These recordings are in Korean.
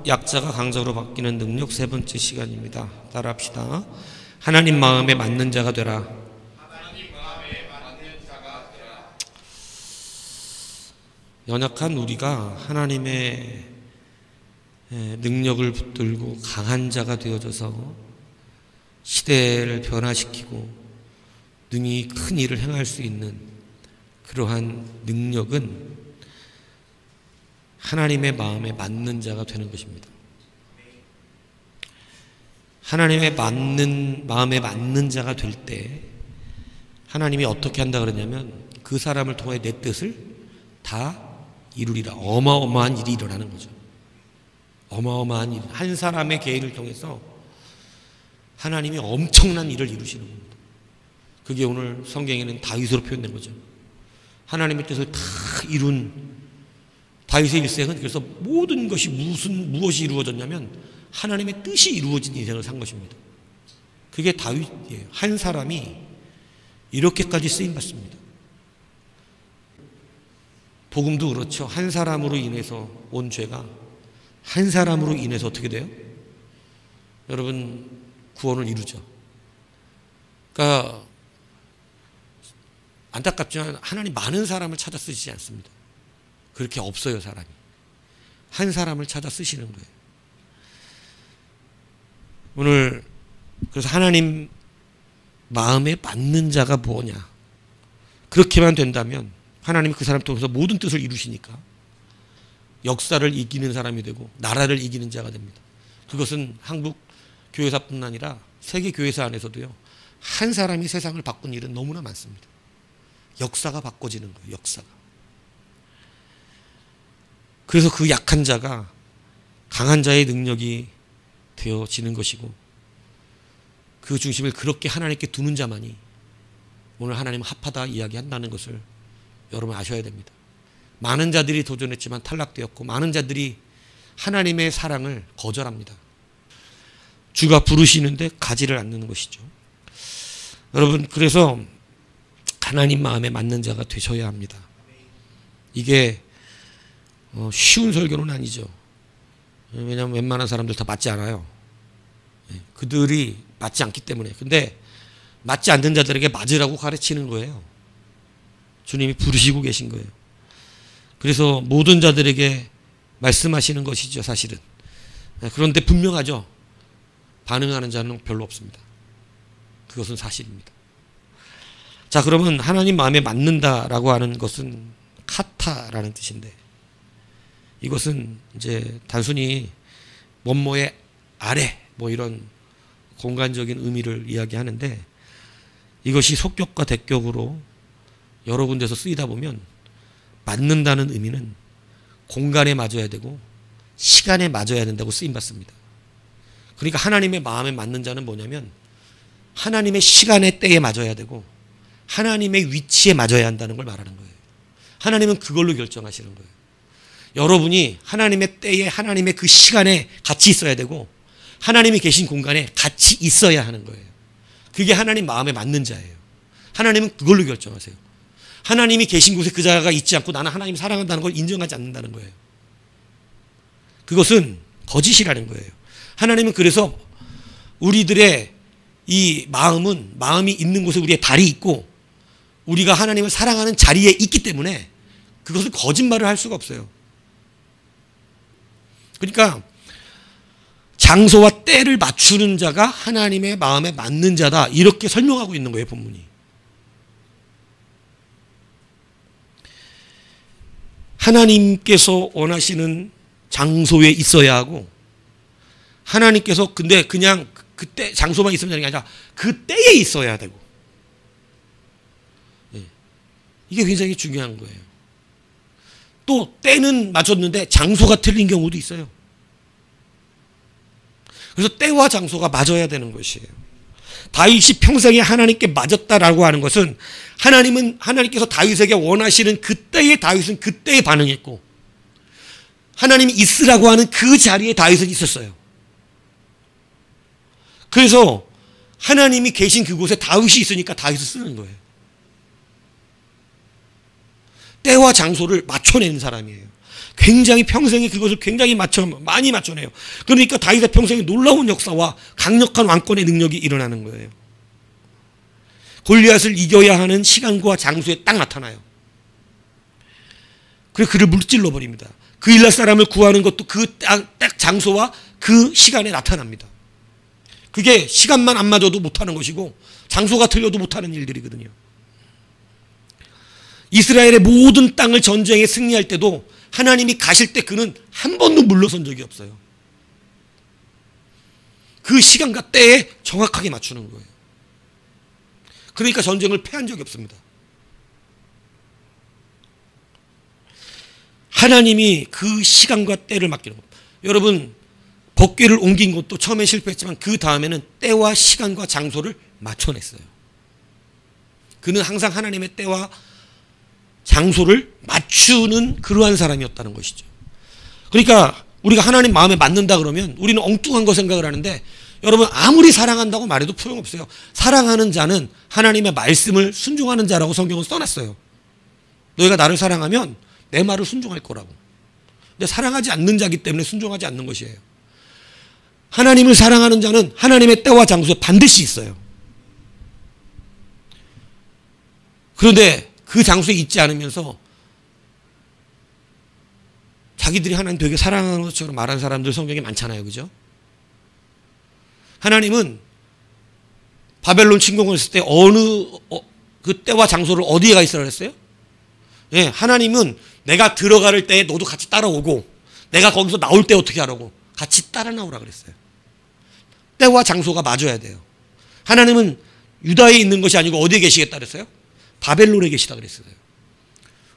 약자가 강자로 바뀌는 능력 세 번째 시간입니다. 따라합시다. 하나님 마음에 맞는 자가 되라. 연약한 우리가 하나님의 능력을 붙들고 강한 자가 되어져서 시대를 변화시키고 능히 큰 일을 행할 수 있는 그러한 능력은 하나님의 마음에 맞는 자가 되는 것입니다. 하나님의 마음에 맞는 자가 될 때 하나님이 어떻게 한다 그러냐면 그 사람을 통해 내 뜻을 다 이루리라. 어마어마한 일이 일어나는 거죠. 어마어마한 일. 한 사람의 개인을 통해서 하나님이 엄청난 일을 이루시는 겁니다. 그게 오늘 성경에는 다윗으로 표현된 거죠. 하나님의 뜻을 다 이룬 다윗의 일생은 그래서 모든 것이 무엇이 이루어졌냐면 하나님의 뜻이 이루어진 인생을 산 것입니다. 그게 다윗이에요. 한 사람이 이렇게까지 쓰임받습니다. 복음도 그렇죠. 한 사람으로 인해서 온 죄가 한 사람으로 인해서 어떻게 돼요? 여러분 구원을 이루죠. 그러니까 안타깝지만 하나님 많은 사람을 찾아 쓰시지 않습니다. 그렇게 없어요. 사람이 한 사람을 찾아 쓰시는 거예요. 오늘 그래서 하나님 마음에 맞는 자가 뭐냐, 그렇게만 된다면 하나님이 그 사람 통해서 모든 뜻을 이루시니까 역사를 이기는 사람이 되고 나라를 이기는 자가 됩니다. 그것은 한국 교회사뿐 아니라 세계 교회사 안에서도요, 한 사람이 세상을 바꾼 일은 너무나 많습니다. 역사가 바꿔지는 거예요. 역사가. 그래서 그 약한 자가 강한 자의 능력이 되어지는 것이고, 그 중심을 그렇게 하나님께 두는 자만이 오늘 하나님은 합하다 이야기한다는 것을 여러분 아셔야 됩니다. 많은 자들이 도전했지만 탈락되었고 많은 자들이 하나님의 사랑을 거절합니다. 주가 부르시는데 가지를 않는 것이죠. 여러분, 그래서 하나님 마음에 맞는 자가 되셔야 합니다. 이게 쉬운 설교는 아니죠. 왜냐하면 웬만한 사람들 다 맞지 않아요. 그들이 맞지 않기 때문에. 근데 맞지 않는 자들에게 맞으라고 가르치는 거예요. 주님이 부르시고 계신 거예요. 그래서 모든 자들에게 말씀하시는 것이죠, 사실은. 그런데 분명하죠. 반응하는 자는 별로 없습니다. 그것은 사실입니다. 자, 그러면 하나님 마음에 맞는다라고 하는 것은 카타라는 뜻인데, 이것은 이제 단순히 뭐뭐의 아래 뭐 이런 공간적인 의미를 이야기하는데, 이것이 속격과 대격으로 여러 군데서 쓰이다 보면 맞는다는 의미는 공간에 맞아야 되고 시간에 맞아야 된다고 쓰임받습니다. 그러니까 하나님의 마음에 맞는 자는 뭐냐면 하나님의 시간의 때에 맞아야 되고 하나님의 위치에 맞아야 한다는 걸 말하는 거예요. 하나님은 그걸로 결정하시는 거예요. 여러분이 하나님의 때에 하나님의 그 시간에 같이 있어야 되고 하나님이 계신 공간에 같이 있어야 하는 거예요. 그게 하나님 마음에 맞는 자예요. 하나님은 그걸로 결정하세요. 하나님이 계신 곳에 그 자가 있지 않고 나는 하나님 사랑한다는 걸 인정하지 않는다는 거예요. 그것은 거짓이라는 거예요. 하나님은 그래서 우리들의 이 마음이 있는 곳에 우리의 발이 있고 우리가 하나님을 사랑하는 자리에 있기 때문에 그것은 거짓말을 할 수가 없어요. 그러니까 장소와 때를 맞추는 자가 하나님의 마음에 맞는 자다, 이렇게 설명하고 있는 거예요, 본문이. 하나님께서 원하시는 장소에 있어야 하고, 하나님께서 근데 그냥 그때 장소만 있으면 되는 게 아니라 그 때에 있어야 되고, 이게 굉장히 중요한 거예요. 또 때는 맞췄는데 장소가 틀린 경우도 있어요. 그래서 때와 장소가 맞아야 되는 것이에요. 다윗이 평생에 하나님께 맞았다라고 하는 것은 하나님께서 다윗에게 원하시는 그때의 다윗은 그때에 반응했고 하나님이 있으라고 하는 그 자리에 다윗은 있었어요. 그래서 하나님이 계신 그곳에 다윗이 있으니까 다윗을 쓰는 거예요. 때와 장소를 맞춰내는 사람이에요. 굉장히 평생에 그것을 굉장히 많이 맞춰내요. 그러니까 다윗의 평생에 놀라운 역사와 강력한 왕권의 능력이 일어나는 거예요. 골리앗을 이겨야 하는 시간과 장소에 딱 나타나요. 그래서 그를 물질러 버립니다. 그 일날 사람을 구하는 것도 그 딱 장소와 그 시간에 나타납니다. 그게 시간만 안 맞아도 못하는 것이고 장소가 틀려도 못하는 일들이거든요. 이스라엘의 모든 땅을 전쟁에 승리할 때도 하나님이 가실 때 그는 한 번도 물러선 적이 없어요. 그 시간과 때에 정확하게 맞추는 거예요. 그러니까 전쟁을 패한 적이 없습니다. 하나님이 그 시간과 때를 맡기는 겁니다. 여러분, 법궤를 옮긴 것도 처음에 실패했지만 그 다음에는 때와 시간과 장소를 맞춰냈어요. 그는 항상 하나님의 때와 장소를 맞추는 그러한 사람이었다는 것이죠. 그러니까 우리가 하나님 마음에 맞는다 그러면 우리는 엉뚱한 거 생각을 하는데, 여러분 아무리 사랑한다고 말해도 소용없어요. 사랑하는 자는 하나님의 말씀을 순종하는 자라고 성경은 써놨어요. 너희가 나를 사랑하면 내 말을 순종할 거라고. 근데 사랑하지 않는 자기 때문에 순종하지 않는 것이에요. 하나님을 사랑하는 자는 하나님의 때와 장소에 반드시 있어요. 그런데 그 장소에 있지 않으면서 자기들이 하나님 되게 사랑하는 것처럼 말하는 사람들 성경에 많잖아요. 그죠? 하나님은 바벨론 침공을 했을 때 그 때와 장소를 어디에 가 있으라 그랬어요? 예, 하나님은 내가 들어갈 때에 너도 같이 따라오고 내가 거기서 나올 때 어떻게 하라고? 같이 따라 나오라 그랬어요. 때와 장소가 맞아야 돼요. 하나님은 유다에 있는 것이 아니고 어디에 계시겠다 그랬어요? 바벨론에 계시다 그랬어요.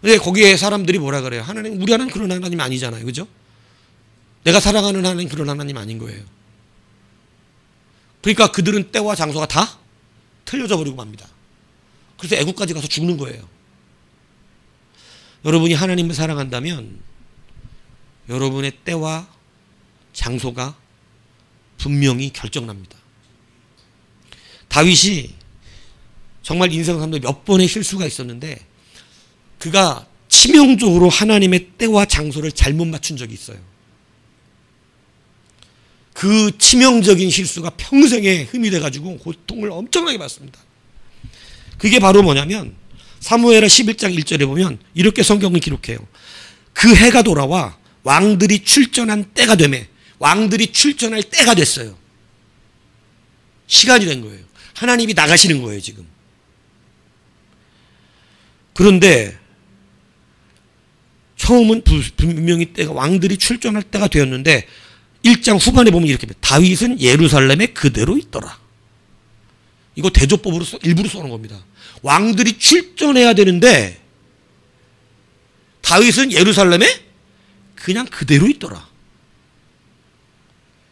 근데 거기에 사람들이 뭐라 그래요? 하나님, 우리 하나님 그런 하나님 아니잖아요. 그죠? 내가 사랑하는 하나님 그런 하나님 아닌 거예요. 그러니까 그들은 때와 장소가 다 틀려져 버리고 맙니다. 그래서 애국까지 가서 죽는 거예요. 여러분이 하나님을 사랑한다면 여러분의 때와 장소가 분명히 결정납니다. 다윗이 정말 인생 가운데 몇 번의 실수가 있었는데 그가 치명적으로 하나님의 때와 장소를 잘못 맞춘 적이 있어요. 그 치명적인 실수가 평생에 흠이 돼가지고 고통을 엄청나게 받습니다. 그게 바로 뭐냐면 사무엘하 11장 1절에 보면 이렇게 성경은 기록해요. 그 해가 돌아와 왕들이 출전한 때가 되매, 왕들이 출전할 때가 됐어요. 시간이 된 거예요. 하나님이 나가시는 거예요 지금. 그런데 처음은 분명히 때가 왕들이 출전할 때가 되었는데 1장 후반에 보면 이렇게 다윗은 예루살렘에 그대로 있더라. 이거 대조법으로 일부러 써놓은 겁니다. 왕들이 출전해야 되는데 다윗은 예루살렘에 그냥 그대로 있더라.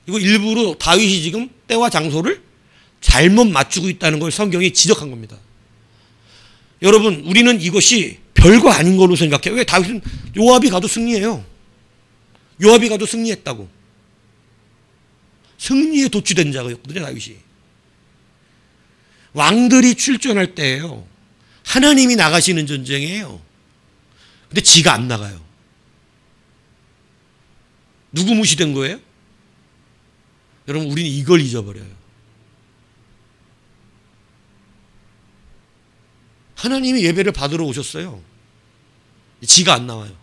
이거 일부러 다윗이 지금 때와 장소를 잘못 맞추고 있다는 걸 성경이 지적한 겁니다. 여러분, 우리는 이것이 별거 아닌 걸로 생각해요. 왜? 다윗은 요압이 가도 승리해요. 요압이 가도 승리했다고. 승리에 도취된 자였거든요, 다윗이. 왕들이 출전할 때예요. 하나님이 나가시는 전쟁이에요. 근데 지가 안 나가요. 누구 무시된 거예요? 여러분, 우리는 이걸 잊어버려요. 하나님이 예배를 받으러 오셨어요. 지가 안 나와요.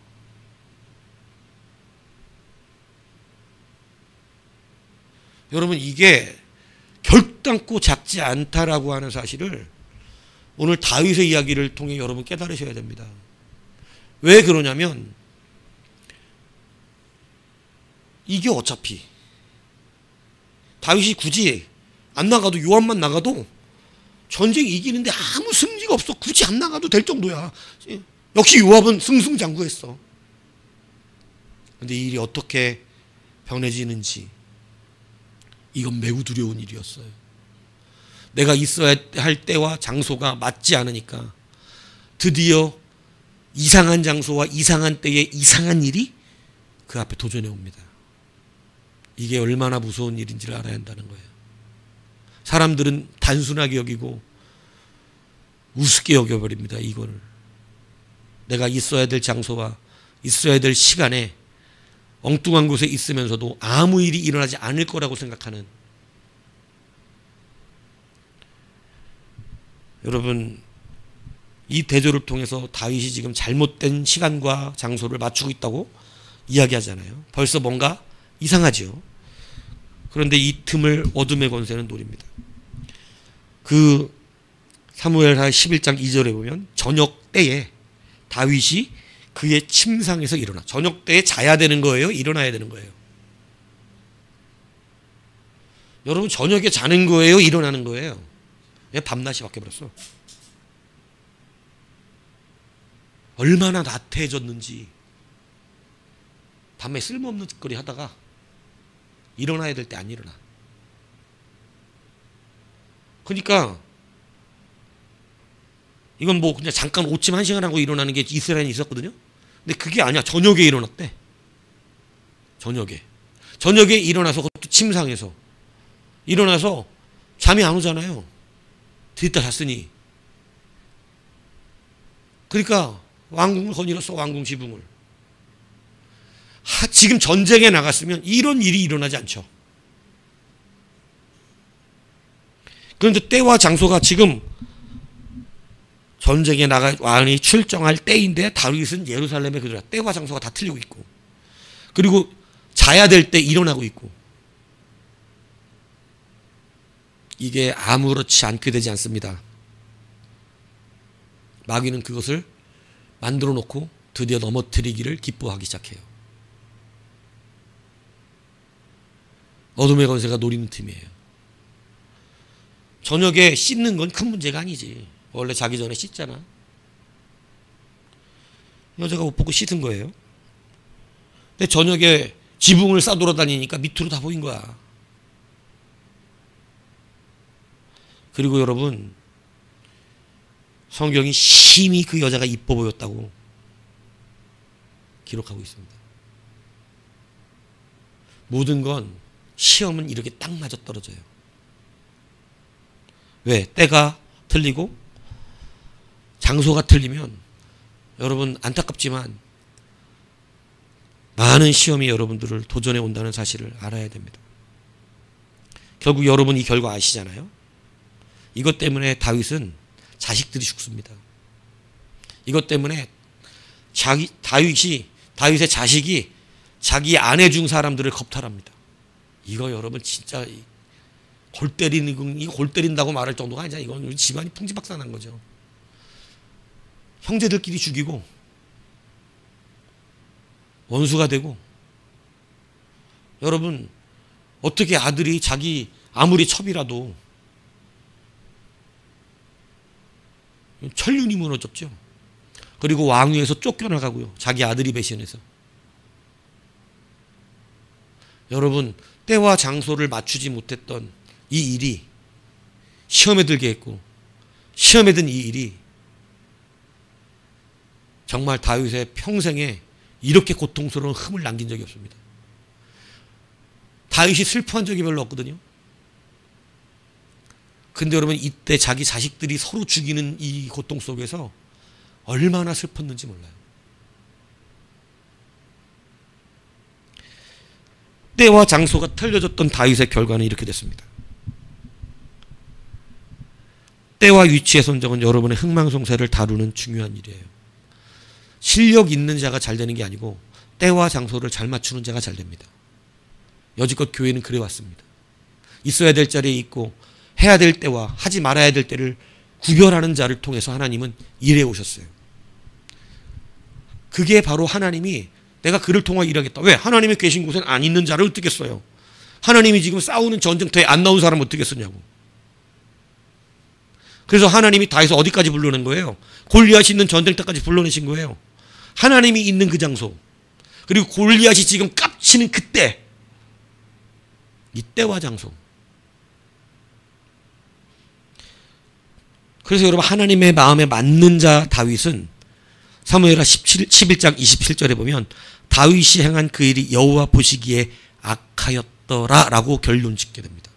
여러분, 이게 결단코 작지 않다라고 하는 사실을 오늘 다윗의 이야기를 통해 여러분 깨달으셔야 됩니다. 왜 그러냐면 이게 어차피 다윗이 굳이 안 나가도, 요압만 나가도 전쟁 이기는데 아무 승리가 없어. 굳이 안 나가도 될 정도야. 역시 요압은 승승장구했어. 그런데 이 일이 어떻게 변해지는지, 이건 매우 두려운 일이었어요. 내가 있어야 할 때와 장소가 맞지 않으니까 드디어 이상한 장소와 이상한 때에 이상한 일이 그 앞에 도전해 옵니다. 이게 얼마나 무서운 일인지를 알아야 한다는 거예요. 사람들은 단순하게 여기고 우습게 여겨버립니다. 이거를. 내가 있어야 될 장소와 있어야 될 시간에 엉뚱한 곳에 있으면서도 아무 일이 일어나지 않을 거라고 생각하는, 여러분, 이 대조를 통해서 다윗이 지금 잘못된 시간과 장소를 맞추고 있다고 이야기하잖아요. 벌써 뭔가 이상하죠. 그런데 이 틈을 어둠의 권세는 노립니다. 그 사무엘하 11장 2절에 보면 저녁 때에 다윗이 그의 침상에서 일어나. 저녁 때에 자야 되는 거예요? 일어나야 되는 거예요? 여러분, 저녁에 자는 거예요? 일어나는 거예요? 왜 밤낮이 바뀌어버렸어? 얼마나 나태해졌는지. 밤에 쓸모없는 짓거리 하다가 일어나야 될 때 안 일어나. 그러니까 이건 뭐 그냥 잠깐 오침 1시간 하고 일어나는 게 이스라엘에 있었거든요. 근데 그게 아니야. 저녁에 일어났대. 저녁에 일어나서, 그것도 침상에서 일어나서 잠이 안 오잖아요. 들다 잤으니. 그러니까 왕궁을 거닐었어. 왕궁 지붕을. 지금 전쟁에 나갔으면 이런 일이 일어나지 않죠. 그런데 때와 장소가 지금 전쟁에 나가 왕이 출정할 때인데 다윗은 예루살렘에 그대로 때와 장소가 다 틀리고 있고, 그리고 자야 될 때 일어나고 있고, 이게 아무렇지 않게 되지 않습니다. 마귀는 그것을 만들어 놓고 드디어 넘어뜨리기를 기뻐하기 시작해요. 어둠의 권세가 노리는 틈이에요. 저녁에 씻는 건 큰 문제가 아니지. 원래 자기 전에 씻잖아. 여자가 옷 벗고 씻은 거예요. 근데 저녁에 지붕을 싸돌아다니니까 밑으로 다 보인 거야. 그리고 여러분, 성경이 심히 그 여자가 이뻐 보였다고 기록하고 있습니다. 모든 건 시험은 이렇게 딱 맞아 떨어져요. 왜? 때가 틀리고 장소가 틀리면 여러분 안타깝지만 많은 시험이 여러분들을 도전해 온다는 사실을 알아야 됩니다. 결국 여러분 이 결과 아시잖아요. 이것 때문에 다윗은 자식들이 죽습니다. 이것 때문에 다윗의 자식이 자기 아내 중 사람들을 겁탈합니다. 이거 여러분 진짜 골 때린다고 말할 정도가 아니잖아. 이건 집안이 풍지박산한 거죠. 형제들끼리 죽이고 원수가 되고, 여러분 어떻게 아들이 자기 아무리 첩이라도 천륜이 무너졌죠. 그리고 왕위에서 쫓겨나가고요. 자기 아들이 배신해서. 여러분 때와 장소를 맞추지 못했던 이 일이 시험에 들게 했고, 시험에 든 이 일이 정말 다윗의 평생에 이렇게 고통스러운 흠을 남긴 적이 없습니다. 다윗이 슬퍼한 적이 별로 없거든요. 근데 여러분 이때 자기 자식들이 서로 죽이는 이 고통 속에서 얼마나 슬펐는지 몰라요. 때와 장소가 틀려졌던 다윗의 결과는 이렇게 됐습니다. 때와 위치의 선정은 여러분의 흥망성쇠를 다루는 중요한 일이에요. 실력 있는 자가 잘 되는 게 아니고 때와 장소를 잘 맞추는 자가 잘 됩니다. 여지껏 교회는 그래왔습니다. 있어야 될 자리에 있고 해야 될 때와 하지 말아야 될 때를 구별하는 자를 통해서 하나님은 일해 오셨어요. 그게 바로 하나님이 내가 그를 통해 일하겠다. 왜? 하나님이 계신 곳엔 안 있는 자를 어떻게 써요? 하나님이 지금 싸우는 전쟁터에 안 나온 사람 어떻게 쓰냐고. 그래서 하나님이 다윗을 어디까지 불러낸 거예요? 골리앗이 있는 전쟁터까지 불러내신 거예요. 하나님이 있는 그 장소, 그리고 골리앗이 지금 깝치는 그때, 이때와 장소. 그래서 여러분 하나님의 마음에 맞는 자 다윗은 사무엘하 11장 27절에 보면 다윗이 행한 그 일이 여호와 보시기에 악하였더라 라고 결론 짓게 됩니다.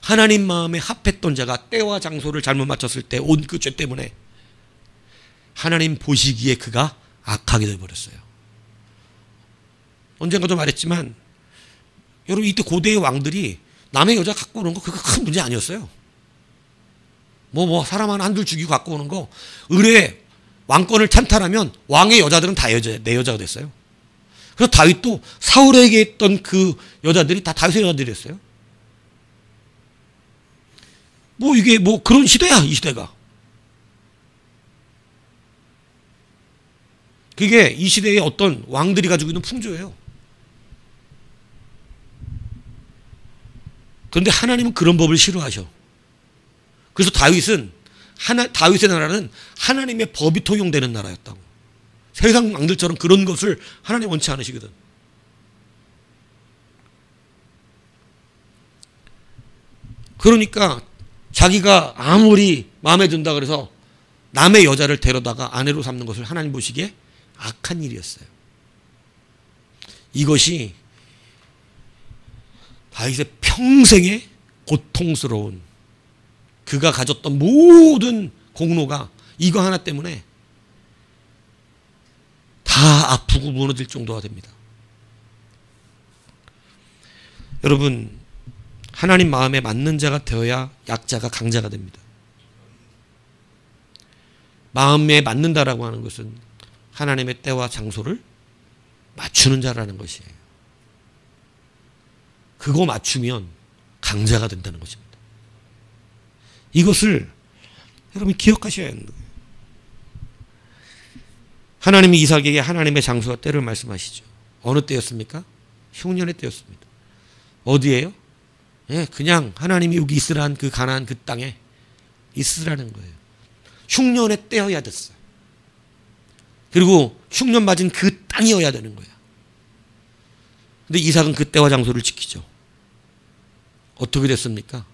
하나님 마음에 합했던 자가 때와 장소를 잘못 맞췄을 때 온 그 죄 때문에 하나님 보시기에 그가 악하게 되어버렸어요. 언젠가도 말했지만 여러분 이때 고대의 왕들이 남의 여자 갖고 오는 거 그거 큰 문제 아니었어요. 사람 하나 한둘 죽이고 갖고 오는 거 의뢰 왕권을 찬탈하면 왕의 여자들은 다 내 여자가 됐어요. 그래서 다윗도 사울에게 있던 그 여자들이 다 다윗의 여자들이었어요. 이게 그런 시대야, 이 시대가. 그게 이 시대의 어떤 왕들이 가지고 있는 풍조예요. 그런데 하나님은 그런 법을 싫어하셔. 그래서 다윗의 나라는 하나님의 법이 통용되는 나라였다고. 세상 왕들처럼 그런 것을 하나님 원치 않으시거든. 그러니까 자기가 아무리 마음에 든다 그래서 남의 여자를 데려다가 아내로 삼는 것을 하나님 보시기에 악한 일이었어요. 이것이 다윗의 평생의 고통스러운, 그가 가졌던 모든 공로가 이거 하나 때문에 다 아프고 무너질 정도가 됩니다. 여러분, 하나님 마음에 맞는 자가 되어야 약자가 강자가 됩니다. 마음에 맞는다라고 하는 것은 하나님의 때와 장소를 맞추는 자라는 것이에요. 그거 맞추면 강자가 된다는 것입니다. 이것을 여러분 기억하셔야 하는 거예요. 하나님이 이삭에게 하나님의 장소와 때를 말씀하시죠. 어느 때였습니까? 흉년의 때였습니다. 어디예요? 그냥 하나님이 여기 있으라는 그 가나안 그 땅에 있으라는 거예요. 흉년의 때여야 됐어요. 그리고 흉년 맞은 그 땅이어야 되는 거예요. 근데 이삭은 그 때와 장소를 지키죠. 어떻게 됐습니까?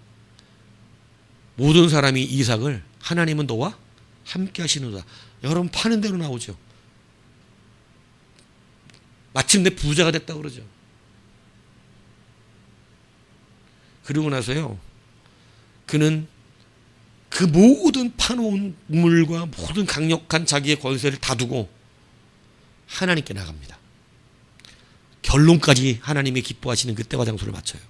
모든 사람이 이삭을 하나님은 너와 함께 하시는도다. 여러분 파는 대로 나오죠. 마침내 부자가 됐다 그러죠. 그러고 나서요, 그는 그 모든 파놓은 우물과 모든 강력한 자기의 권세를 다 두고 하나님께 나갑니다. 결론까지 하나님이 기뻐하시는 그 때와 장소를 맞춰요.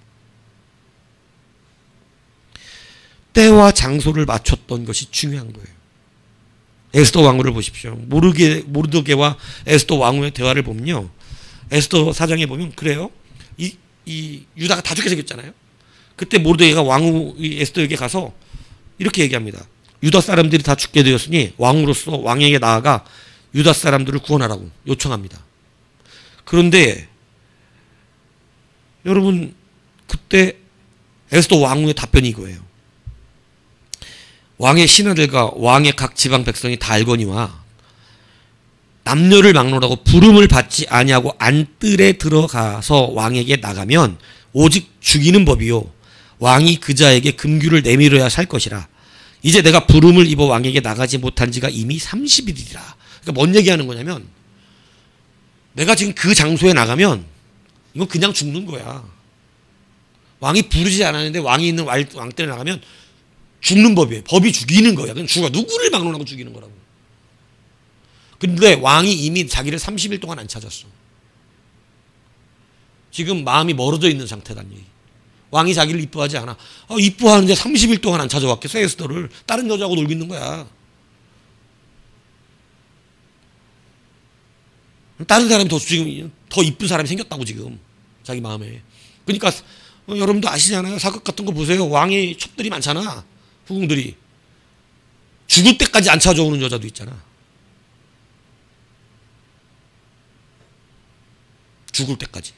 때와 장소를 맞췄던 것이 중요한 거예요. 에스더 왕후를 보십시오. 모르드게와 에스더 왕후의 대화를 보면요, 에스더 사장에 보면 그래요. 이 유다가 다 죽게 생겼잖아요. 그때 모르드게가 왕후 에스더에게 가서 이렇게 얘기합니다. 유다 사람들이 다 죽게 되었으니 왕으로서 왕에게 나아가 유다 사람들을 구원하라고 요청합니다. 그런데 여러분, 그때 에스더 왕후의 답변이 이거예요. 왕의 신하들과 왕의 각 지방 백성이 다 알거니와 남녀를 막론하고 부름을 받지 아니하고 안뜰에 들어가서 왕에게 나가면 오직 죽이는 법이요, 왕이 그 자에게 금규를 내밀어야 살 것이라. 이제 내가 부름을 입어 왕에게 나가지 못한 지가 이미 30일이라. 그러니까 뭔 얘기하는 거냐면, 내가 지금 그 장소에 나가면 이건 그냥 죽는 거야. 왕이 부르지 않았는데 왕이 있는 왕邸에 나가면 죽는 법이에요. 법이 죽이는 거야. 그냥 죽어. 누구를 막론하고 죽이는 거라고. 근데 왕이 이미 자기를 30일 동안 안 찾았어. 지금 마음이 멀어져 있는 상태란 얘기. 왕이 자기를 이뻐하지 않아. 이뻐하는데 30일 동안 안 찾아왔겠어, 에스더를. 다른 여자하고 놀고 있는 거야. 다른 사람이 지금 더 이쁜 사람이 생겼다고, 지금 자기 마음에. 그러니까 여러분도 아시잖아요. 사극 같은 거 보세요. 왕의 첩들이 많잖아, 후궁들이. 죽을 때까지 안 찾아오는 여자도 있잖아. 죽을 때까지.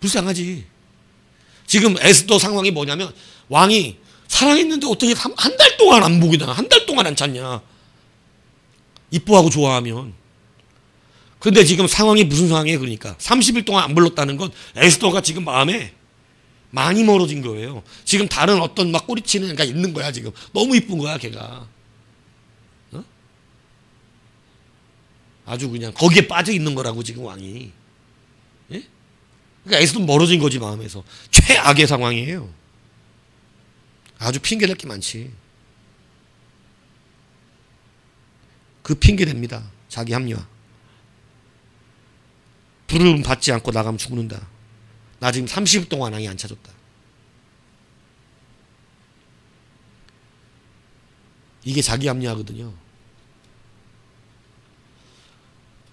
불쌍하지. 지금 에스더 상황이 뭐냐면, 왕이 사랑했는데 어떻게 한 달 동안 안 보기나, 한 달 동안 안 찾냐, 이뻐하고 좋아하면. 근데 지금 상황이 무슨 상황이에요? 그러니까 30일 동안 안 불렀다는 건 에스더가 지금 마음에 많이 멀어진 거예요. 지금 다른 어떤 막 꼬리치는 애가 있는 거야. 지금 너무 이쁜 거야, 걔가. 아주 그냥 거기에 빠져 있는 거라고, 지금 왕이. 예? 그러니까 에스더는 멀어진 거지, 마음에서. 최악의 상황이에요. 아주 핑계댈 게 많지. 그 핑계 댑니다. 자기 합리화. 부름 받지 않고 나가면 죽는다. 나 지금 30일 동안 왕이 안 찾았다. 이게 자기 합리화거든요.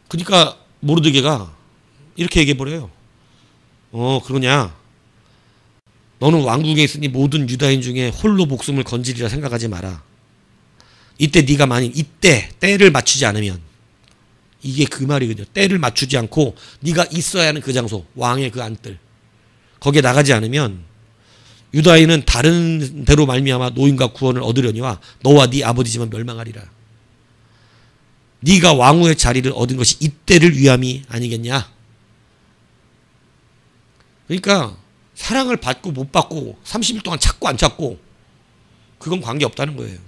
그러니까 모르드게가 이렇게 얘기해버려요. 그러냐. 너는 왕궁에 있으니 모든 유다인 중에 홀로 목숨을 건지리라 생각하지 마라. 이때 네가 만약 이때 때를 맞추지 않으면, 이게 그 말이거든요. 때를 맞추지 않고 네가 있어야 하는 그 장소, 왕의 그 안뜰, 거기에 나가지 않으면 유다인은 다른 데로 말미암아 노임과 구원을 얻으려니와 너와 네 아버지 집은 멸망하리라. 네가 왕후의 자리를 얻은 것이 이때를 위함이 아니겠냐. 그러니까 사랑을 받고 못 받고 30일 동안 찾고 안 찾고 그건 관계없다는 거예요.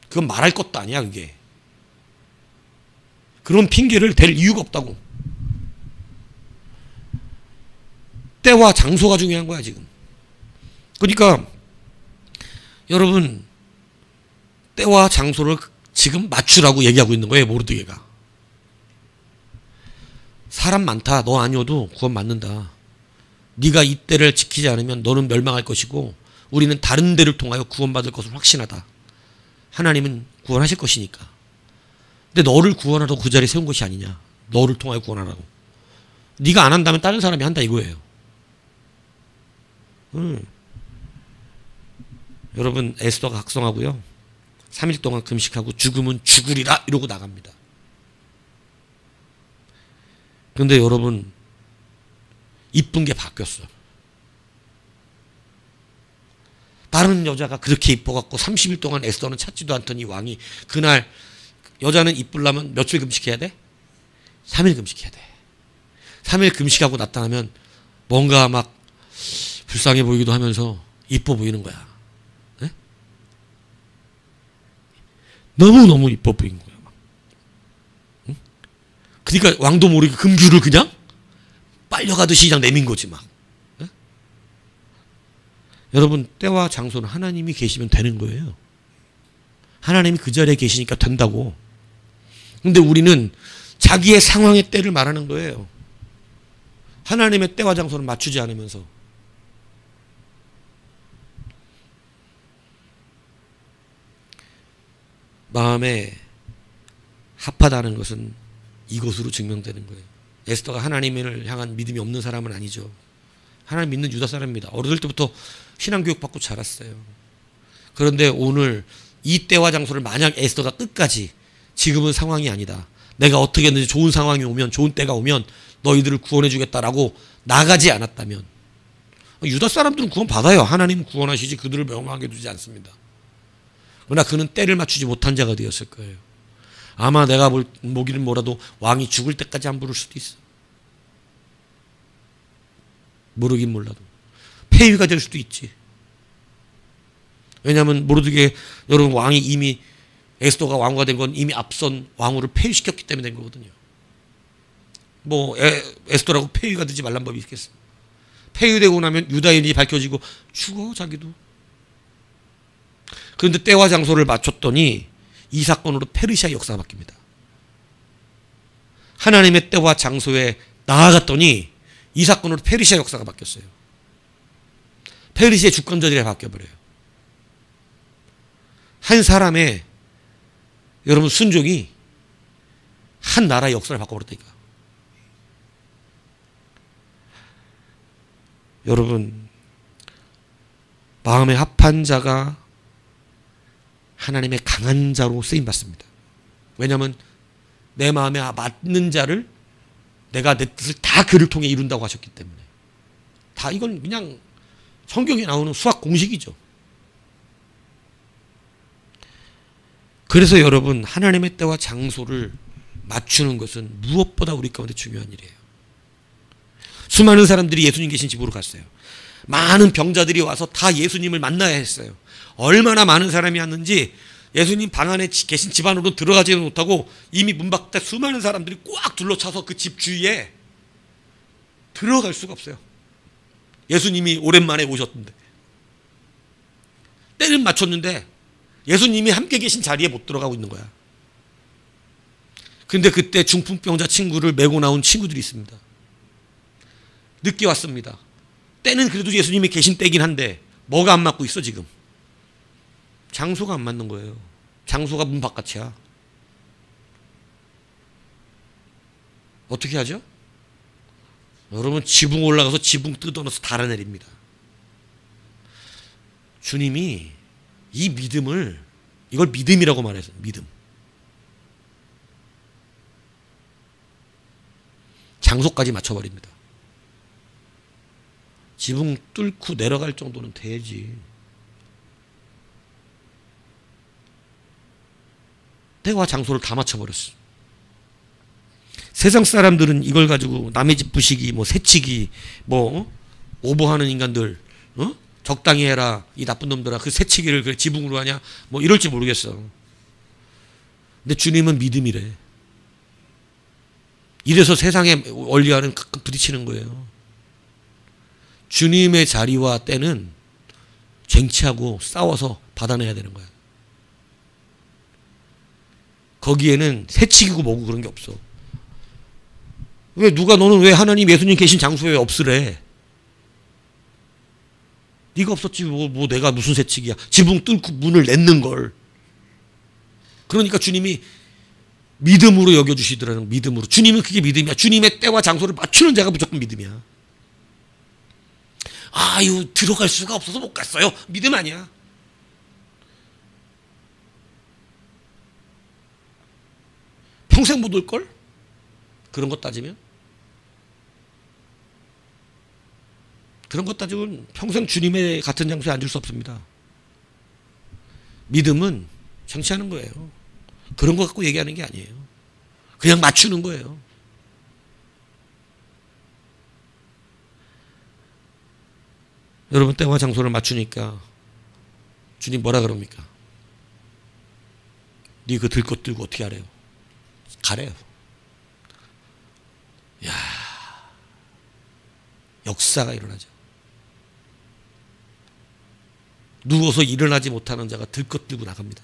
그건 말할 것도 아니야. 그게 그런 핑계를 댈 이유가 없다고. 때와 장소가 중요한 거야 지금. 그러니까 여러분, 때와 장소를 지금 맞추라고 얘기하고 있는 거예요. 모르드게가. 사람 많다. 너 아니어도 구원 받는다. 네가 이 때를 지키지 않으면 너는 멸망할 것이고 우리는 다른 데를 통하여 구원받을 것을 확신하다. 하나님은 구원하실 것이니까. 근데 너를 구원하라고 그 자리에 세운 것이 아니냐. 너를 통하여 구원하라고. 네가 안 한다면 다른 사람이 한다 이거예요. 여러분, 에스더가 각성하고요. 3일 동안 금식하고 죽으면 죽으리라 이러고 나갑니다. 그런데 여러분, 이쁜 게 바뀌었어. 다른 여자가 그렇게 이뻐갖고 30일 동안 에스더는 찾지도 않더니 왕이 그날, 여자는 이쁘려면 며칠 금식해야 돼? 3일 금식해야 돼. 3일 금식하고 나타나면 뭔가 막 불쌍해 보이기도 하면서 이뻐 보이는 거야. 네? 너무너무 이뻐 보이는 거야. 막. 응? 그러니까 왕도 모르게 금규를 그냥 빨려가듯이 그냥 내민 거지 막. 네? 여러분, 때와 장소는 하나님이 계시면 되는 거예요. 하나님이 그 자리에 계시니까 된다고. 근데 우리는 자기의 상황의 때를 말하는 거예요. 하나님의 때와 장소를 맞추지 않으면서. 마음에 합하다는 것은 이것으로 증명되는 거예요. 에스더가 하나님을 향한 믿음이 없는 사람은 아니죠. 하나님 믿는 유다 사람입니다. 어릴 때부터 신앙교육 받고 자랐어요. 그런데 오늘 이 때와 장소를 만약 에스더가 끝까지 지금은 상황이 아니다. 내가 어떻게 했는지 좋은 상황이 오면, 좋은 때가 오면 너희들을 구원해 주겠다라고 나가지 않았다면, 유다 사람들은 구원 받아요. 하나님 구원하시지 그들을 멸망하게 두지 않습니다. 그러나 그는 때를 맞추지 못한 자가 되었을 거예요. 아마 내가 모기를 몰아도 왕이 죽을 때까지 안 부를 수도 있어. 모르긴 몰라도. 폐위가 될 수도 있지. 왜냐하면 모르드게, 여러분, 왕이 이미, 에스더가 왕후가 된 건 이미 앞선 왕후를 폐위시켰기 때문에 된 거거든요. 뭐 에스더라고 폐위가 되지 말란 법이 있겠어. 폐위되고 나면 유다인이 밝혀지고 죽어 자기도. 그런데 때와 장소를 맞췄더니 이 사건으로 페르시아 역사가 바뀝니다. 하나님의 때와 장소에 나아갔더니 이 사건으로 페르시아 역사가 바뀌었어요. 페르시아의 주권자들이 바뀌어버려요. 한 사람의, 여러분, 순종이 한 나라의 역사를 바꿔버렸다니까. 여러분, 마음에 합한 자가 하나님의 강한 자로 쓰임받습니다. 왜냐하면 내 마음에 맞는 자를 내가 내 뜻을 다 그를 통해 이룬다고 하셨기 때문에. 다 이건 그냥 성경에 나오는 수학 공식이죠. 그래서 여러분, 하나님의 때와 장소를 맞추는 것은 무엇보다 우리 가운데 중요한 일이에요. 수많은 사람들이 예수님 계신 집으로 갔어요. 많은 병자들이 와서 다 예수님을 만나야 했어요. 얼마나 많은 사람이 왔는지 예수님 방 안에 계신 집 안으로 들어가지도 못하고 이미 문 밖에 수많은 사람들이 꽉 둘러차서 그 집 주위에 들어갈 수가 없어요. 예수님이 오랜만에 오셨는데. 때는 맞췄는데 예수님이 함께 계신 자리에 못 들어가고 있는 거야. 근데 그때 중풍병자 친구를 메고 나온 친구들이 있습니다. 늦게 왔습니다. 때는 그래도 예수님이 계신 때긴 한데 뭐가 안 맞고 있어 지금? 장소가 안 맞는 거예요. 장소가 문 바깥이야. 어떻게 하죠? 여러분 지붕 올라가서 지붕 뜯어넣어서 달아내립니다. 주님이 이 믿음을, 이걸 믿음이라고 말해서 믿음. 장소까지 맞춰버립니다. 지붕 뚫고 내려갈 정도는 돼야지. 때와 장소를 다 맞춰버렸어. 세상 사람들은 이걸 가지고 남의 집 부시기, 뭐 새치기, 뭐 오버하는 인간들, 적당히 해라 이 나쁜 놈들아, 그 새치기를 그 지붕으로 하냐, 뭐 이럴지 모르겠어. 근데 주님은 믿음이래. 이래서 세상의 원리와는 가끔 부딪히는 거예요. 주님의 자리와 때는 쟁취하고 싸워서 받아내야 되는 거야. 거기에는 새치기고 뭐고 그런 게 없어. 왜 누가 너는 왜 하나님 예수님 계신 장소에 없으래? 네가 없었지 뭐 내가 무슨 새치기야. 지붕 뚫고 문을 냈는 걸. 그러니까 주님이 믿음으로 여겨주시더라는, 믿음으로. 주님은 그게 믿음이야. 주님의 때와 장소를 맞추는 자가 무조건 믿음이야. 아유 들어갈 수가 없어서 못 갔어요. 믿음 아니야. 평생 못 올걸? 그런 것 따지면? 그런 것 따지면 평생 주님의 같은 장소에 앉을 수 없습니다. 믿음은 장치하는 거예요. 그런 거 갖고 얘기하는 게 아니에요. 그냥 맞추는 거예요. 여러분 때와 장소를 맞추니까 주님 뭐라 그럽니까? 네 그 들것 들고 어떻게 하래요? 가래요. 야, 역사가 일어나죠. 누워서 일어나지 못하는 자가 들것 들고 나갑니다.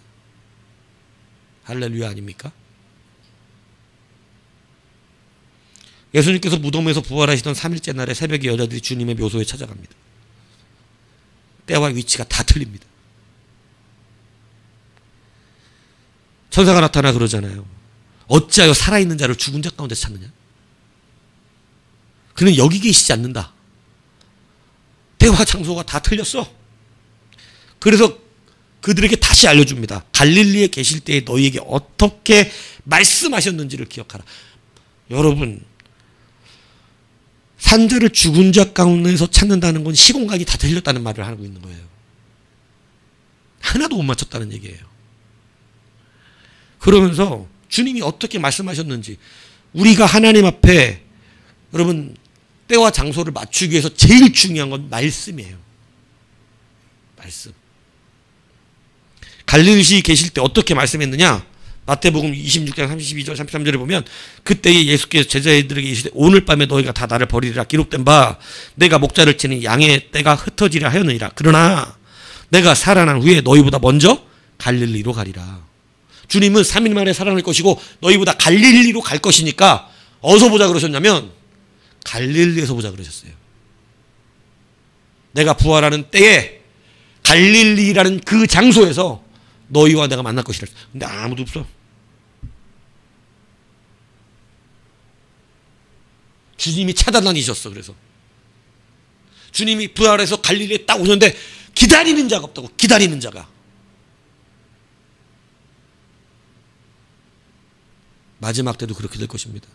할렐루야 아닙니까? 예수님께서 무덤에서 부활하시던 3일째 날에 새벽에 여자들이 주님의 묘소에 찾아갑니다. 때와 위치가 다 틀립니다. 천사가 나타나 그러잖아요. 어찌하여 살아있는 자를 죽은 자 가운데 찾느냐? 그는 여기 계시지 않는다. 때와 장소가 다 틀렸어. 그래서 그들에게 다시 알려줍니다. 갈릴리에 계실 때에 너희에게 어떻게 말씀하셨는지를 기억하라. 여러분, 산자를 죽은 자 가운데서 찾는다는 건 시공간이 다 틀렸다는 말을 하고 있는 거예요. 하나도 못 맞췄다는 얘기예요. 그러면서 주님이 어떻게 말씀하셨는지, 우리가 하나님 앞에 여러분 때와 장소를 맞추기 위해서 제일 중요한 건 말씀이에요. 말씀. 갈릴리에 계실 때 어떻게 말씀했느냐? 마태복음 26장 32절 33절에 보면 그때에 예수께서 제자들에게 이르시되 오늘 밤에 너희가 다 나를 버리리라 기록된 바 내가 목자를 치는 양의 떼가 흩어지려 하였느니라. 그러나 내가 살아난 후에 너희보다 먼저 갈릴리로 가리라. 주님은 3일 만에 살아날 것이고 너희보다 갈릴리로 갈 것이니까 어디서 보자 그러셨냐면 갈릴리에서 보자 그러셨어요. 내가 부활하는 때에 갈릴리라는 그 장소에서 너희와 내가 만날 것이라. 근데 아무도 없어. 주님이 찾아다니셨어. 그래서 주님이 부활해서 갈릴리에 딱 오셨는데 기다리는 자가 없다고. 기다리는 자가. 마지막 때도 그렇게 될 것입니다.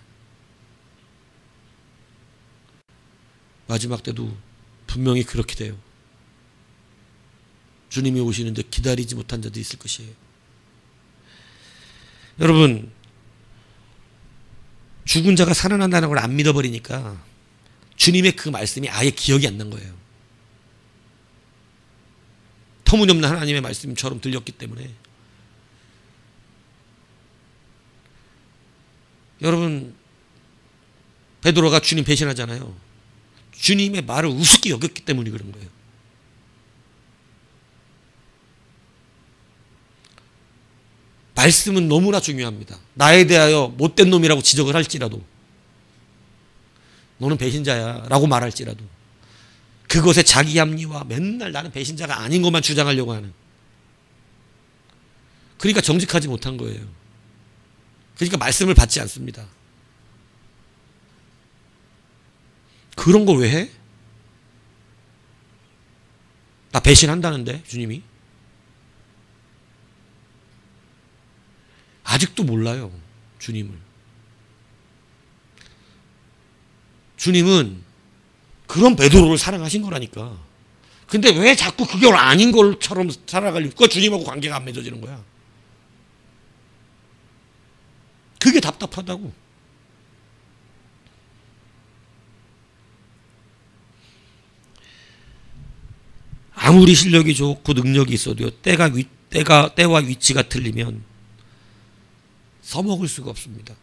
마지막 때도 분명히 그렇게 돼요. 주님이 오시는데 기다리지 못한 자도 있을 것이에요. 여러분, 죽은 자가 살아난다는 걸 안 믿어버리니까 주님의 그 말씀이 아예 기억이 안 난 거예요. 터무니없는 하나님의 말씀처럼 들렸기 때문에. 여러분, 베드로가 주님 배신하잖아요. 주님의 말을 우습게 여겼기 때문에 그런 거예요. 말씀은 너무나 중요합니다. 나에 대하여 못된 놈이라고 지적을 할지라도 너는 배신자야 라고 말할지라도 그것에 자기 합리화, 맨날 나는 배신자가 아닌 것만 주장하려고 하는, 그러니까 정직하지 못한 거예요. 그러니까 말씀을 받지 않습니다. 그런 걸 왜 해? 나 배신한다는데 주님이. 아직도 몰라요 주님을. 주님은 그런 베드로를 사랑하신 거라니까. 근데 왜 자꾸 그게 아닌 것처럼 살아가려고, 그 주님하고 관계가 안 맺어지는 거야. 그게 답답하다고. 아무리 실력이 좋고 능력이 있어도요, 때와 위치가 틀리면 써먹을 수가 없습니다.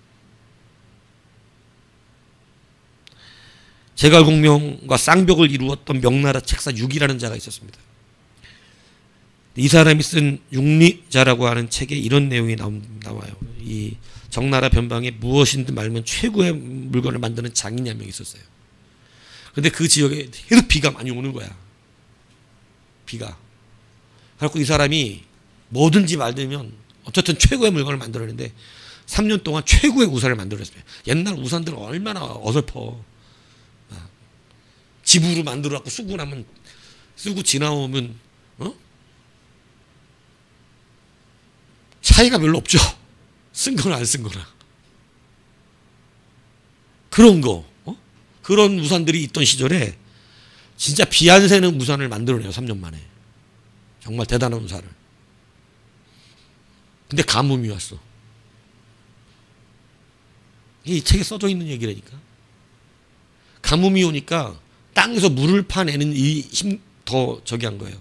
제갈공명과 쌍벽을 이루었던 명나라 책사 육이라는 자가 있었습니다. 이 사람이 쓴 육리자라고 하는 책에 이런 내용이 나와요. 이 정나라 변방에 무엇이든 말면 최고의 물건을 만드는 장인이 한 명 있었어요. 근데 그 지역에 계속 비가 많이 오는 거야. 비가. 그래서 이 사람이 뭐든지 말들면 어쨌든 최고의 물건을 만들었는데 3년 동안 최고의 우산을 만들었어요. 옛날 우산들은 얼마나 어설퍼. 집으로 만들어갖고 쓰고 지나오면 차이가 별로 없죠. 쓴 거나 안 쓴 거나. 그런 거, 그런 우산들이 있던 시절에 진짜 비 안 새는 우산을 만들어내요. 3년 만에. 정말 대단한 우산을. 근데 가뭄이 왔어. 이 책에 써져 있는 얘기라니까. 가뭄이 오니까 땅에서 물을 파내는 이 힘 더 저기 한 거예요.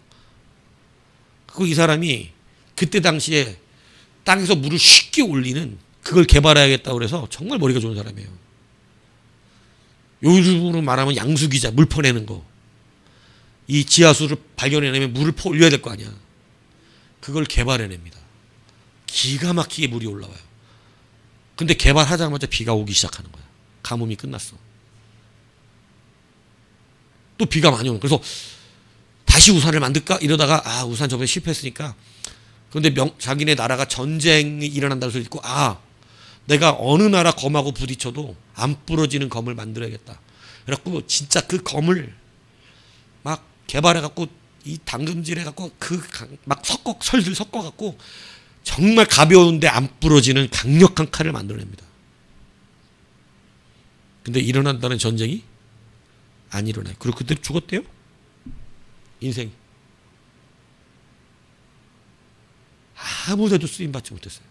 그 이 사람이 그때 당시에 땅에서 물을 쉽게 올리는 그걸 개발해야겠다고 그래서 정말 머리가 좋은 사람이에요. 요즘으로 말하면 양수기자, 물 퍼내는 거. 이 지하수를 발견해내면 물을 올려야 될 거 아니야. 그걸 개발해냅니다. 기가 막히게 물이 올라와요. 근데 개발하자마자 비가 오기 시작하는 거야. 가뭄이 끝났어. 또 비가 많이 오는. 그래서 다시 우산을 만들까 이러다가 우산 저번에 실패했으니까. 그런데 자기네 나라가 전쟁이 일어난다고 소리 듣고 내가 어느 나라 검하고 부딪혀도 안 부러지는 검을 만들어야겠다. 그래갖고 진짜 그 검을 막 개발해갖고 이 당금질해갖고 막 설들 섞어갖고 정말 가벼운데 안 부러지는 강력한 칼을 만들어냅니다. 근데 일어난다는 전쟁이 안 일어나요. 그리고 그때 죽었대요. 인생이. 아무데도 쓰임받지 못했어요.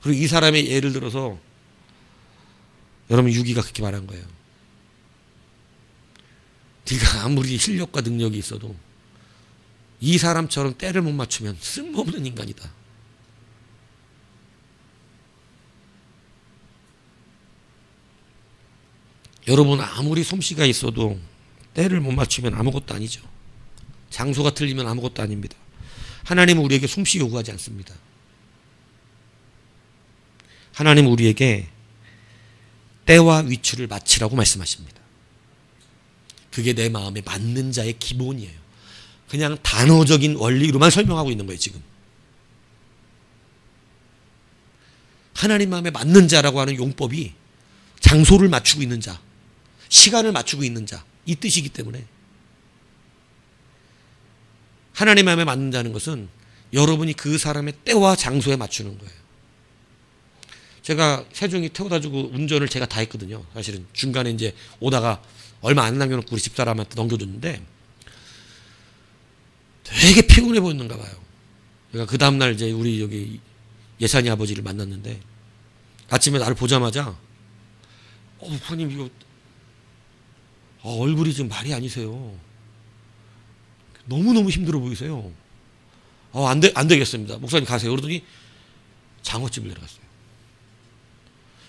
그리고 이 사람의 예를 들어서 여러분 유기가 그렇게 말한 거예요. 네가 아무리 실력과 능력이 있어도 이 사람처럼 때를 못 맞추면 쓸모없는 인간이다. 여러분 아무리 솜씨가 있어도 때를 못 맞추면 아무것도 아니죠. 장소가 틀리면 아무것도 아닙니다. 하나님은 우리에게 솜씨 요구하지 않습니다. 하나님은 우리에게 때와 위치를 맞추라고 말씀하십니다. 그게 내 마음에 맞는 자의 기본이에요. 그냥 단어적인 원리로만 설명하고 있는 거예요 지금. 하나님 마음에 맞는 자라고 하는 용법이 장소를 맞추고 있는 자, 시간을 맞추고 있는 자, 이 뜻이기 때문에 하나님 마음에 맞는 자는 것은 여러분이 그 사람의 때와 장소에 맞추는 거예요. 제가 세종이 태워다주고 운전을 제가 다 했거든요. 사실은 중간에 이제 오다가 얼마 안 남겨놓고 우리 집사람한테 넘겨줬는데 되게 피곤해 보였는가 봐요. 그러니까 그 다음날 이제 우리 여기 예찬이 아버지를 만났는데 아침에 나를 보자마자 목사님 이거 얼굴이 지금 말이 아니세요. 너무너무 힘들어 보이세요. 안 되겠습니다. 목사님 가세요. 그러더니 장어집을 내려갔어요.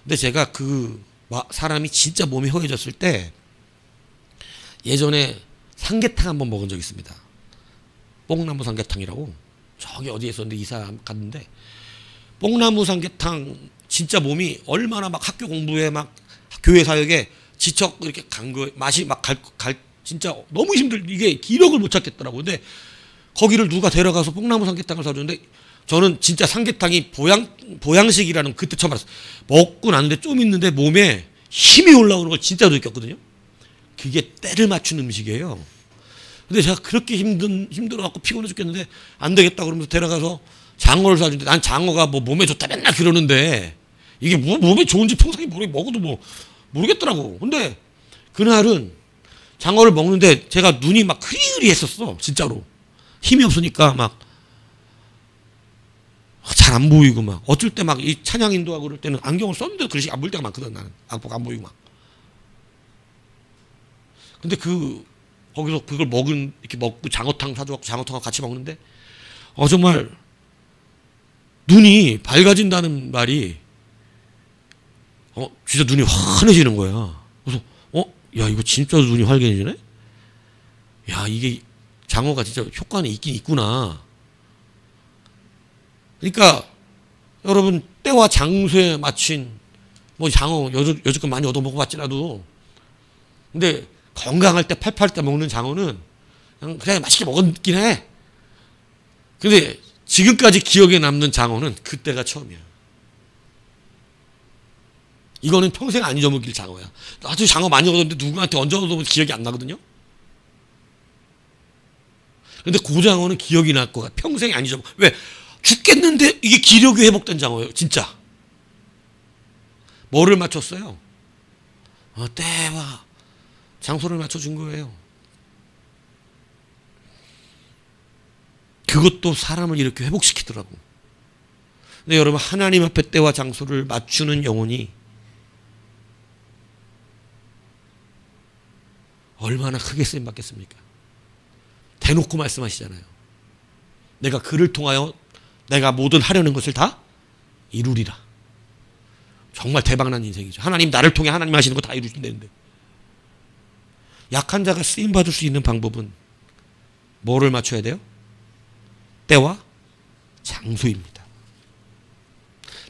근데 제가 그 사람이 진짜 몸이 허해졌을 때 예전에 삼계탕 한번 먹은 적이 있습니다. 뽕나무 삼계탕이라고 저기 어디에 있었는데 이사 갔는데 뽕나무 삼계탕 진짜 몸이 얼마나 막 학교 공부에 막 교회 사역에 지쳐 이렇게 간 거예요. 맛이 막 진짜 너무 이게 기력을 못 찾겠더라고요. 근데 거기를 누가 데려가서 뽕나무 삼계탕을 사줬는데 저는 진짜 삼계탕이 보양식이라는 그때 처음 알았어요. 먹고 났는데 좀 있는데 몸에 힘이 올라오는 걸 진짜로 느꼈거든요. 그게 때를 맞춘 음식이에요. 근데 제가 그렇게 힘들어갖고 피곤해 죽겠는데 안 되겠다 그러면서 데려가서 장어를 사주는데 난 장어가 뭐 몸에 좋다 맨날 그러는데 이게 뭐 몸에 좋은지 평소에 먹어도 뭐 모르겠더라고. 근데 그날은 장어를 먹는데 제가 눈이 막 흐리흐리했었어. 진짜로. 힘이 없으니까 막 잘 안 보이고 막 어쩔 때 막 이 찬양 인도하고 그럴 때는 안경을 썼는데 글씨 안 보일 때가 많거든. 나는 안 보이고 막. 근데 거기서 그걸 이렇게 먹고 장어탕 사줘갖고 장어탕하고 같이 먹는데 정말 눈이 밝아진다는 말이 진짜 눈이 환해지는 거야. 그래서 야 이거 진짜 눈이 환해지네. 야 이게 장어가 진짜 효과는 있긴 있구나. 그러니까 여러분 때와 장소에 맞춘 뭐 장어 여지껏 많이 얻어 먹어봤지라도 근데 건강할 때 팔팔 때 먹는 장어는 그냥 맛있게 먹었긴 해. 근데 지금까지 기억에 남는 장어는 그때가 처음이야. 이거는 평생 안 잊어먹을 장어야. 나도 장어 많이 얻었는데 누구한테 언제 얻어먹은 기억이 안 나거든요. 근데 그 장어는 기억이 날 거야. 평생 안 잊어먹어. 왜? 죽겠는데 이게 기력이 회복된 장어예요. 진짜. 뭐를 맞췄어요? 때와 장소를 맞춰준 거예요. 그것도 사람을 이렇게 회복시키더라고. 근데 여러분 하나님 앞에 때와 장소를 맞추는 영혼이 얼마나 크게 쓰임받겠습니까? 대놓고 말씀하시잖아요. 내가 그를 통하여 내가 모든 하려는 것을 다 이루리라. 정말 대박난 인생이죠. 하나님 나를 통해 하나님 하시는 거 다 이루신다는데. 약한 자가 쓰임받을 수 있는 방법은 뭐를 맞춰야 돼요? 때와 장소입니다.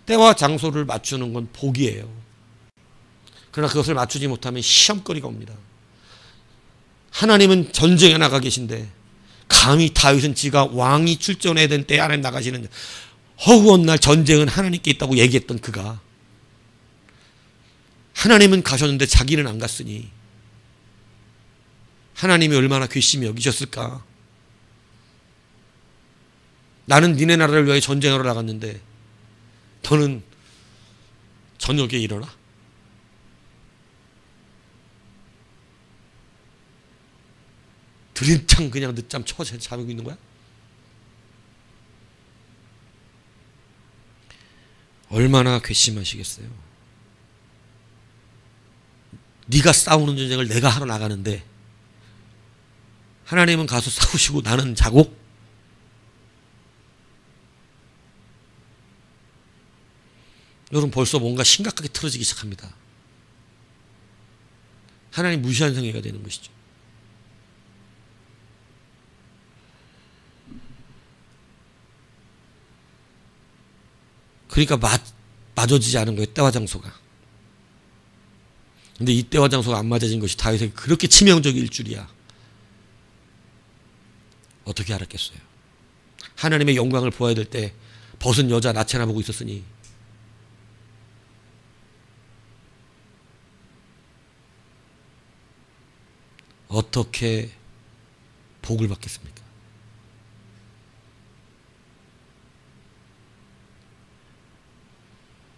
때와 장소를 맞추는 건 복이에요. 그러나 그것을 맞추지 못하면 시험거리가 옵니다. 하나님은 전쟁에 나가 계신데 감히 다윗은 지가 왕이 출전해야 된 때 안에 나가시는 허구한 날 전쟁은 하나님께 있다고 얘기했던 그가 하나님은 가셨는데 자기는 안 갔으니 하나님이 얼마나 괘씸히 여기셨을까. 나는 니네 나라를 위해 전쟁하러 나갔는데 너는 저녁에 일어나? 들인창 그냥 늦잠 자고 있는 거야? 얼마나 괘씸하시겠어요. 네가 싸우는 전쟁을 내가 하러 나가는데 하나님은 가서 싸우시고 나는 자고? 여러분 벌써 뭔가 심각하게 틀어지기 시작합니다. 하나님 무시한 생애가 되는 것이죠. 그러니까 맞아지지 않은 거예요. 때와 장소가. 근데 이 때와 장소가 안 맞아진 것이 다윗에게 그렇게 치명적일 줄이야. 어떻게 알았겠어요. 하나님의 영광을 보아야 될 때 벗은 여자 나체나 보고 있었으니 어떻게 복을 받겠습니까?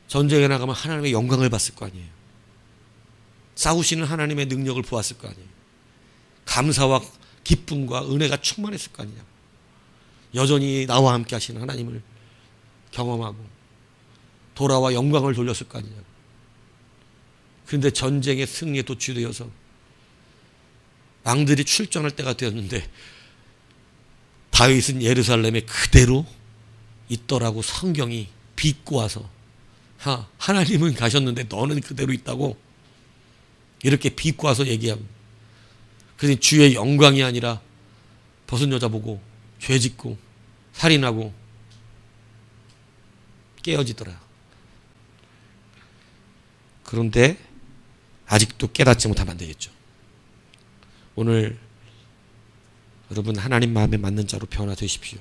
전쟁에 나가면 하나님의 영광을 봤을 거 아니에요. 싸우시는 하나님의 능력을 보았을 거 아니에요. 감사와 기쁨과 은혜가 충만했을 거 아니냐. 여전히 나와 함께 하시는 하나님을 경험하고 돌아와 영광을 돌렸을 거 아니냐. 그런데 전쟁의 승리에 도취되어서 왕들이 출전할 때가 되었는데 다윗은 예루살렘에 그대로 있더라고. 성경이 비꼬아서 하나님은 가셨는데 너는 그대로 있다고 이렇게 비꼬아서 얘기하고, 그래서 주의 영광이 아니라 벗은 여자 보고 죄짓고 살인하고 깨어지더라. 그런데 아직도 깨닫지 못하면 안 되겠죠. 오늘 여러분 하나님 마음에 맞는 자로 변화되십시오.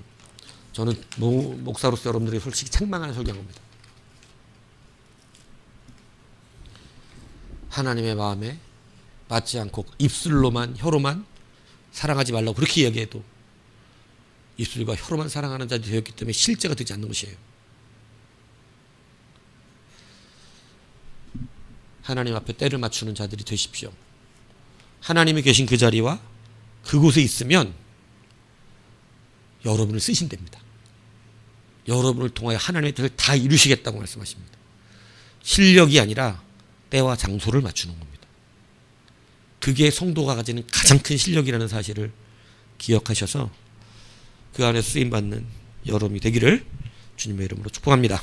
저는 목사로서 여러분들에게 솔직히 책망하는 설교한 겁니다. 하나님의 마음에 맞지 않고 입술로만 혀로만 사랑하지 말라고 그렇게 이야기해도 입술과 혀로만 사랑하는 자들이 되었기 때문에 실제가 되지 않는 것이에요. 하나님 앞에 때를 맞추는 자들이 되십시오. 하나님이 계신 그 자리와 그곳에 있으면 여러분을 쓰신답니다. 여러분을 통하여 하나님의 뜻을 다 이루시겠다고 말씀하십니다. 실력이 아니라 때와 장소를 맞추는 겁니다. 그게 성도가 가지는 가장 큰 실력이라는 사실을 기억하셔서 그 안에 쓰임받는 여러분이 되기를 주님의 이름으로 축복합니다.